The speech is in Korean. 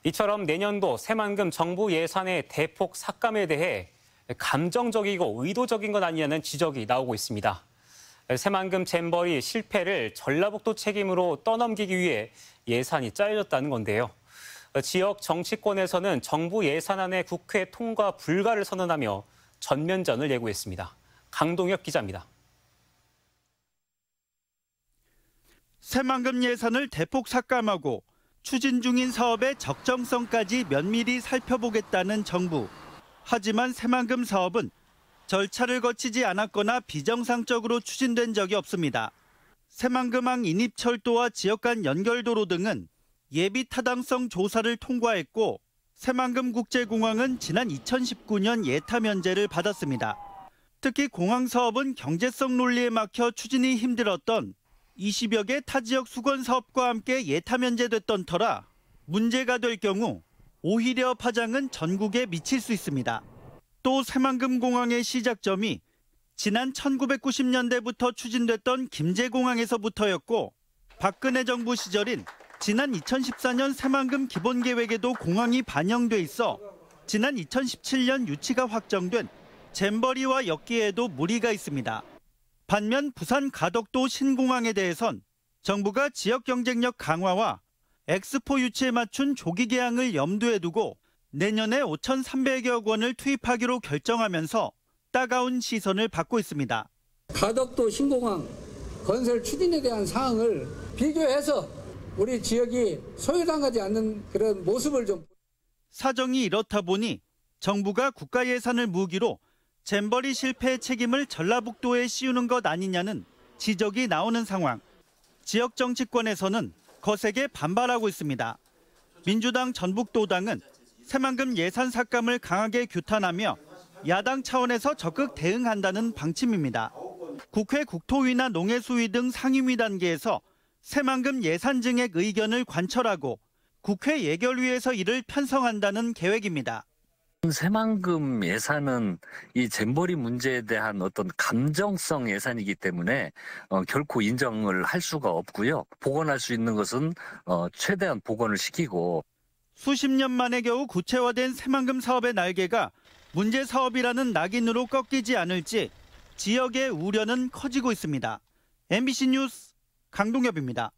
이처럼 내년도 새만금 정부 예산의 대폭 삭감에 대해 감정적이고 의도적인 것 아니냐는 지적이 나오고 있습니다. 새만금 잼버리 실패를 전라북도 책임으로 떠넘기기 위해 예산이 짜여졌다는 건데요. 지역 정치권에서는 정부 예산안의 국회 통과 불가를 선언하며 전면전을 예고했습니다. 강동엽 기자입니다. 새만금 예산을 대폭 삭감하고 추진 중인 사업의 적정성까지 면밀히 살펴보겠다는 정부. 하지만 새만금 사업은 절차를 거치지 않았거나 비정상적으로 추진된 적이 없습니다. 새만금항 인입철도와 지역 간 연결도로 등은 예비 타당성 조사를 통과했고 새만금 국제공항은 지난 2019년 예타 면제를 받았습니다. 특히 공항 사업은 경제성 논리에 막혀 추진이 힘들었던 20여 개 타지역 수건 사업과 함께 예타 면제됐던 터라 문제가 될 경우 오히려 파장은 전국에 미칠 수 있습니다. 또 새만금 공항의 시작점이 지난 1990년대부터 추진됐던 김제공항에서부터였고 박근혜 정부 시절인 지난 2014년 새만금 기본계획에도 공항이 반영돼 있어 지난 2017년 유치가 확정된 잼버리와 엮기에도 무리가 있습니다. 반면 부산 가덕도 신공항에 대해선 정부가 지역 경쟁력 강화와 엑스포 유치에 맞춘 조기 개항을 염두에 두고 내년에 5,300여 원을 투입하기로 결정하면서 따가운 시선을 받고 있습니다. 가덕도 신공항 건설 추진에 대한 사항을 비교해서 우리 지역이 소외당하지 않는 그런 모습을 좀. 사정이 이렇다 보니 정부가 국가 예산을 무기로 잼버리 실패의 책임을 전라북도에 씌우는 것 아니냐는 지적이 나오는 상황. 지역 정치권에서는 거세게 반발하고 있습니다. 민주당 전북도당은 새만금 예산 삭감을 강하게 규탄하며 야당 차원에서 적극 대응한다는 방침입니다. 국회 국토위나 농해수위 등 상임위 단계에서 새만금 예산 증액 의견을 관철하고 국회 예결위에서 이를 편성한다는 계획입니다. 새만금 예산은 이 잼버리 문제에 대한 어떤 감정성 예산이기 때문에 결코 인정을 할 수가 없고요. 복원할 수 있는 것은 최대한 복원을 시키고. 수십 년 만에 겨우 구체화된 새만금 사업의 날개가 문제 사업이라는 낙인으로 꺾이지 않을지 지역의 우려는 커지고 있습니다. MBC 뉴스 강동엽입니다.